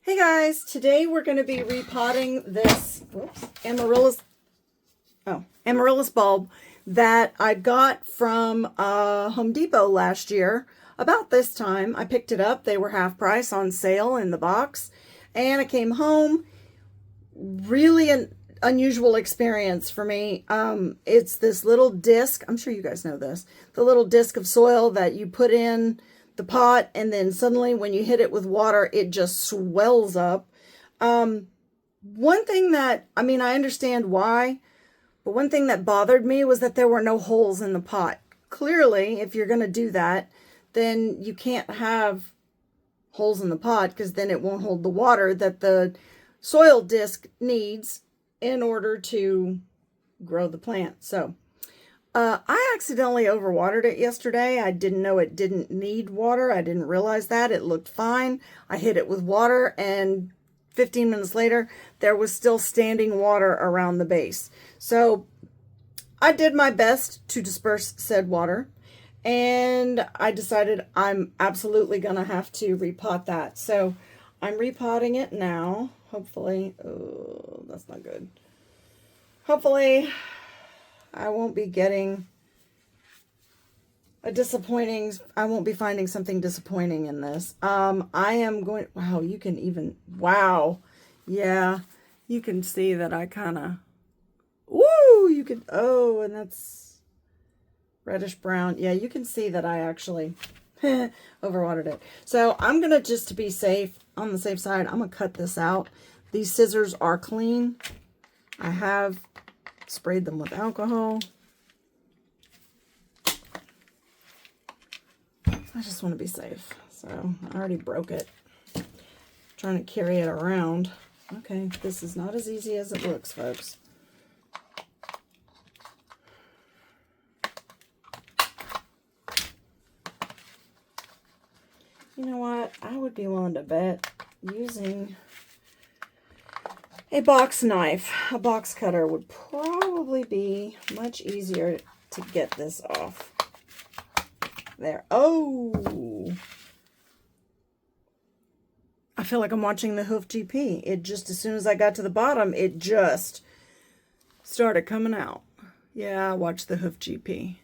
Hey guys, today we're going to be repotting this amaryllis bulb that I got from Home Depot last year. About this time, I picked it up. They were half price on sale in the box. And I came home. Really an unusual experience for me. It's this little disc. I'm sure you guys know this. The little disc of soil that you put in the pot, and then suddenly when you hit it with water, it just swells up. One thing that, I understand why, but one thing that bothered me was that there were no holes in the pot. Clearly, if you're going to do that, then you can't have holes in the pot, because then it won't hold the water that the soil disc needs in order to grow the plant. So I accidentally overwatered it yesterday. I didn't know it didn't need water. I didn't realize that. It looked fine. I hit it with water, and 15 minutes later, there was still standing water around the base. So I did my best to disperse said water, and I decided I'm absolutely going to have to repot that. So I'm repotting it now. Hopefully, oh, that's not good. Hopefully, I won't be getting I won't be finding something disappointing in this. I am going, wow, wow. Yeah, you can see that I kind of, oh, and that's reddish brown. Yeah, you can see that I actually overwatered it. So I'm going to, just to be safe, on the safe side, I'm going to cut this out. These scissors are clean. I have sprayed them with alcohol. I just want to be safe. So I already broke it. Trying to carry it around. Okay, this is not as easy as it looks, folks. You know what? I would be willing to bet using a box knife, a box cutter, would probably be much easier to get this off. There. Oh! I feel like I'm watching the Hoof GP. It just, as soon as I got to the bottom, it just started coming out. Yeah, watch the Hoof GP.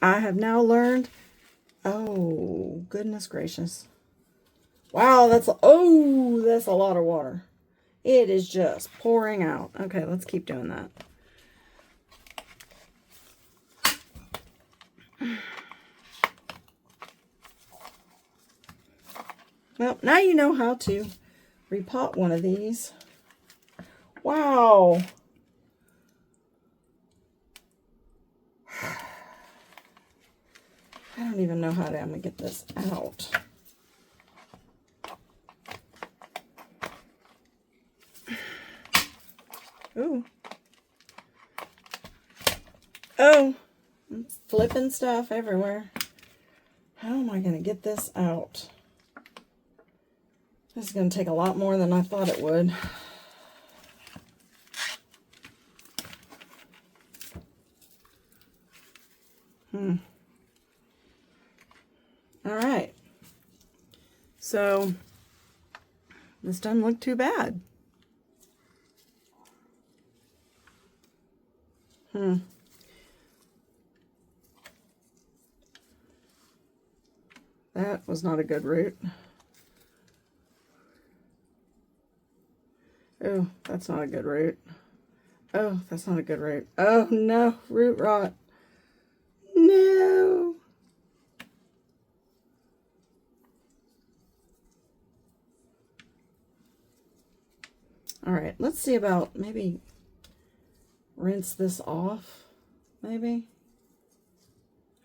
I have now learned, oh, goodness gracious. Wow, that's a lot of water. It is just pouring out. Okay, let's keep doing that. Well, now you know how to repot one of these. Wow. I don't even know how I'm going to get this out. Ooh. Oh, I'm flipping stuff everywhere. How am I going to get this out? This is going to take a lot more than I thought it would. All right. So, this doesn't look too bad. That was not a good root. Oh, that's not a good root. Oh, that's not a good root. Oh, no, root rot. No. All right, let's see about maybe rinse this off, maybe.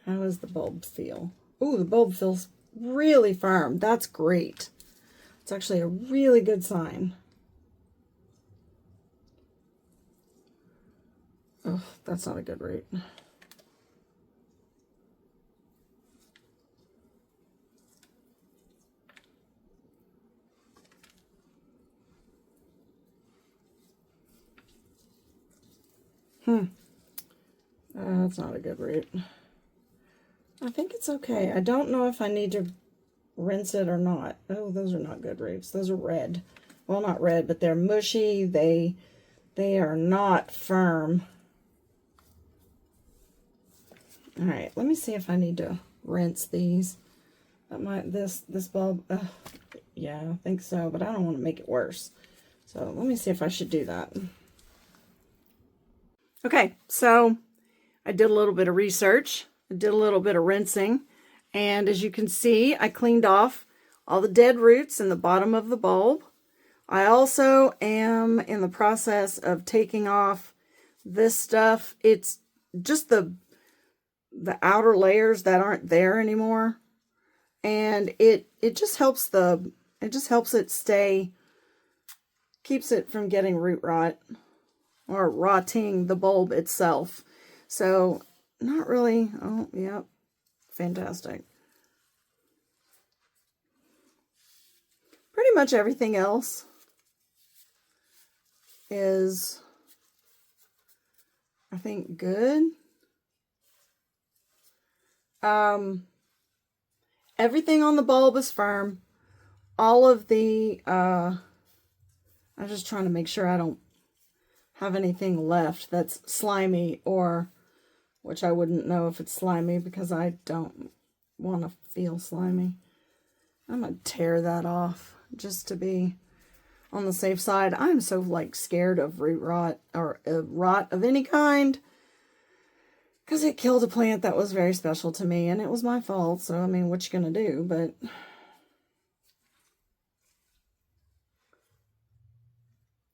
How does the bulb feel? Oh, the bulb feels really firm. That's great. It's actually a really good sign. Oh, that's not a good root. That's not a good root. I think it's okay. I don't know if I need to rinse it or not. Oh, those are not good roots. Those are red. Well, not red, but they're mushy. They are not firm. All right, let me see if I need to rinse these. That might, this bulb, yeah, I think so, but I don't want to make it worse. So let me see if I should do that. Okay, so I did a little bit of research. I did a little bit of rinsing. And as you can see, I cleaned off all the dead roots in the bottom of the bulb. I also am in the process of taking off this stuff. It's just the outer layers that aren't there anymore. And it just helps it stay, keeps it from getting root rot or rotting the bulb itself. So not really, oh, yep, fantastic. Pretty much everything else is, I think, good. Everything on the bulb is firm. All of the, I'm just trying to make sure I don't have anything left that's slimy, or, which I wouldn't know if it's slimy because I don't want to feel slimy. I'm going to tear that off just to be on the safe side. I'm so like scared of root rot or rot of any kind because it killed a plant that was very special to me and it was my fault. So, I mean, what you going to do? But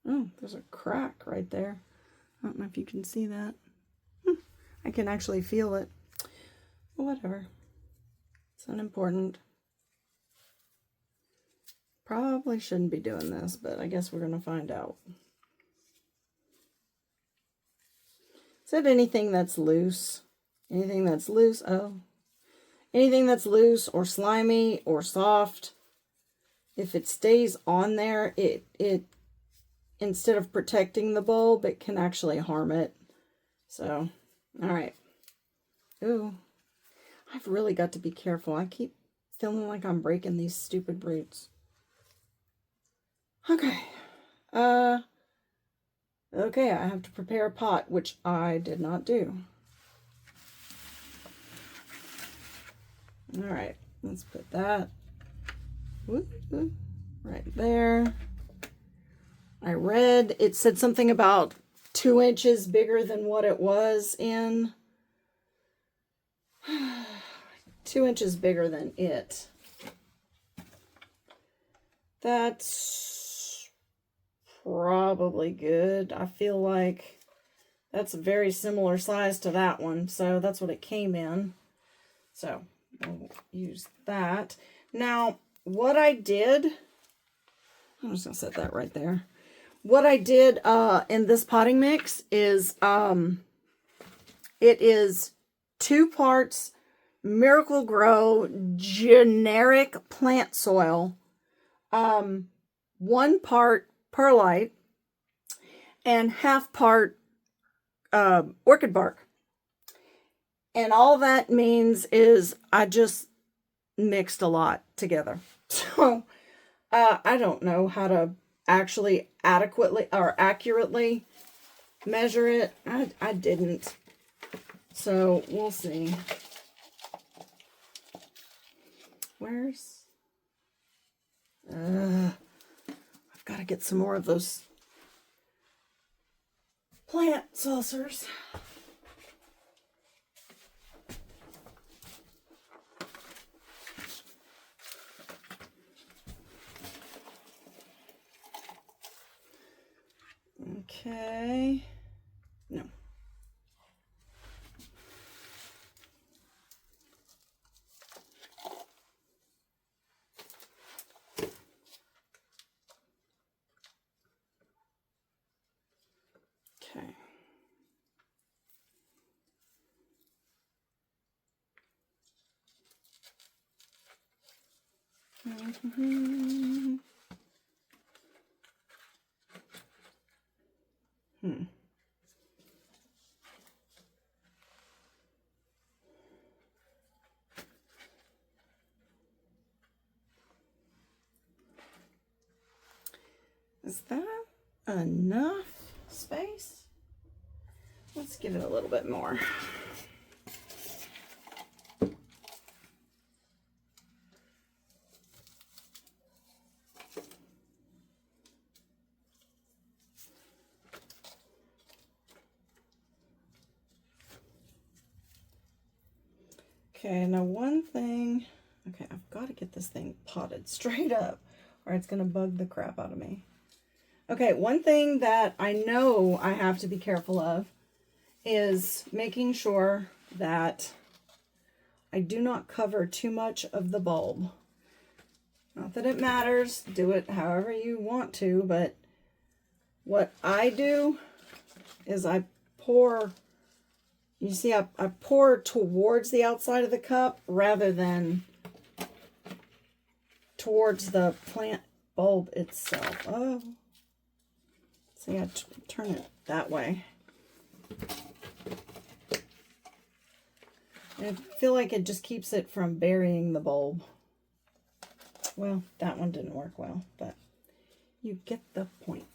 oh, there's a crack right there. I don't know if you can see that. I can actually feel it. Whatever. It's unimportant. Probably shouldn't be doing this, but I guess we're going to find out. Said anything that's loose. Anything that's loose. Oh. Anything that's loose or slimy or soft. If it stays on there, it instead of protecting the bulb, it can actually harm it. So, all right. Ooh. I've really got to be careful. I keep feeling like I'm breaking these stupid roots. Okay. Okay, I have to prepare a pot, which I did not do. All right, let's put that right there. I read, it said something about 2 inches bigger than what it was in. 2 inches bigger than it. That's probably good. I feel like that's a very similar size to that one. So that's what it came in. So we'll use that. Now, what I did, I'm just going to set that right there. What I did in this potting mix is it is 2 parts Miracle Grow generic plant soil, 1 part perlite, and half part orchid bark. And all that means is I just mixed a lot together. So I don't know how to actually adequately or accurately measure it. I didn't. So we'll see. Where's... I've got to get some more of those plant saucers. Okay. No. Okay. Mm-hmm. Is that enough space? Let's give it a little bit more. Okay, now one thing, okay, I've got to get this thing potted straight up or it's going to bug the crap out of me. Okay, one thing that I know I have to be careful of is making sure that I do not cover too much of the bulb. Not that it matters, do it however you want to, but what I do is I pour, you see I pour towards the outside of the cup rather than towards the plant bulb itself. Oh, see, I turn it that way. I feel like it just keeps it from burying the bulb. Well, that one didn't work well, but you get the point.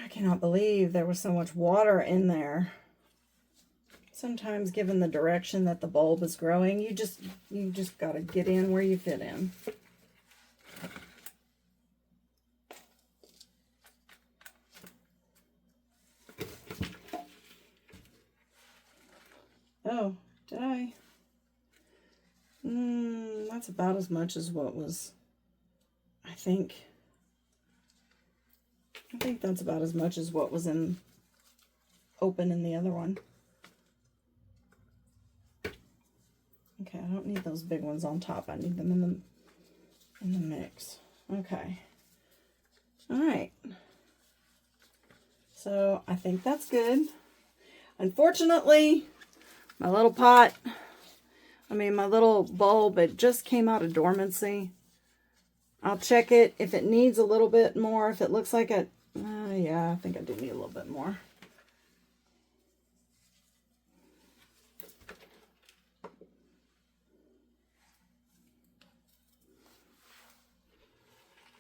I cannot believe there was so much water in there. Sometimes, given the direction that the bulb is growing, you just got to get in where you fit in. Oh, did I? That's about as much as what was, I think that's about as much as what was open in the other one. Okay, I don't need those big ones on top. I need them in the mix. Okay. All right. So I think that's good. Unfortunately, my little pot, my little bulb, it just came out of dormancy. I'll check it if it needs a little bit more. If it looks like it, yeah, I think I do need a little bit more.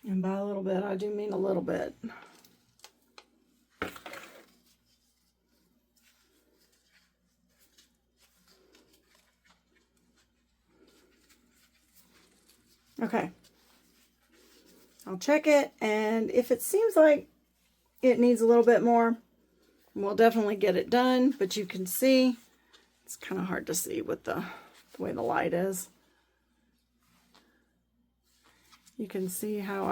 And by a little bit, I do mean a little bit. Okay. I'll check it, and if it seems like it needs a little bit more, we'll definitely get it done. But you can see, it's kind of hard to see with the way the light is. You can see how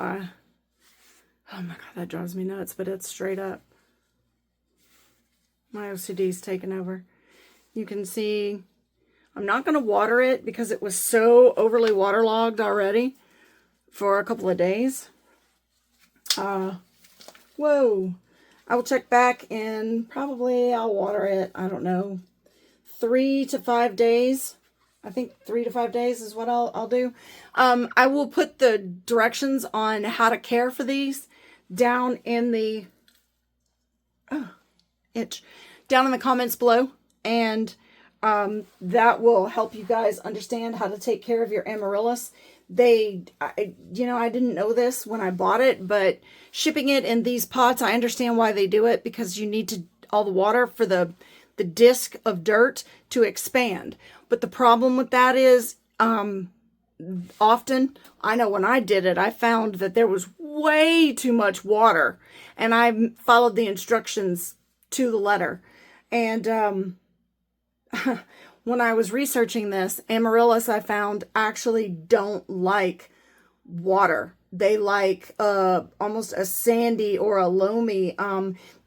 oh my God, that drives me nuts, but it's straight up. My OCD's taken over. You can see, I'm not going to water it because it was so overly waterlogged already for a couple of days. Whoa. I will check back in, probably I'll water it, I don't know, 3 to 5 days. I think 3 to 5 days is what I'll do. I will put the directions on how to care for these down in the down in the comments below, and that will help you guys understand how to take care of your amaryllis. I didn't know this when I bought it, but shipping it in these pots, I understand why they do it, because you need all the water for the disc of dirt to expand. But the problem with that is, often, I know when I did it, I found that there was way too much water, and I followed the instructions to the letter. And when I was researching this, amaryllis, I found, actually don't like water. They like almost a sandy or a loamy.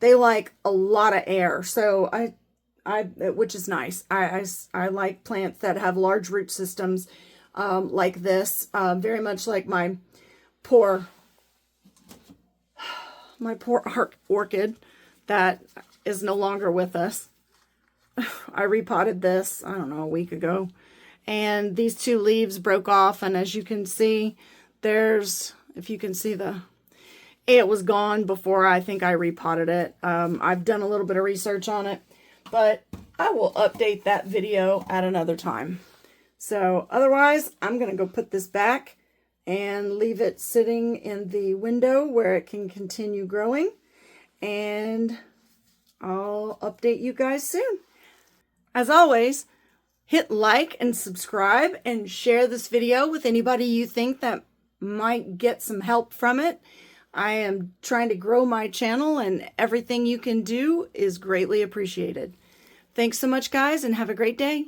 They like a lot of air. So which is nice. I like plants that have large root systems like this. Very much like my poor orchid that is no longer with us. I repotted this, I don't know, a week ago. and these two leaves broke off, and as you can see, there's, if you can see it was gone before I think I repotted it. I've done a little bit of research on it, but I will update that video at another time. So otherwise, I'm going to go put this back and leave it sitting in the window where it can continue growing, and I'll update you guys soon. As always, hit like and subscribe and share this video with anybody you think that might get some help from it. I am trying to grow my channel, and everything you can do is greatly appreciated. Thanks so much, guys, and have a great day.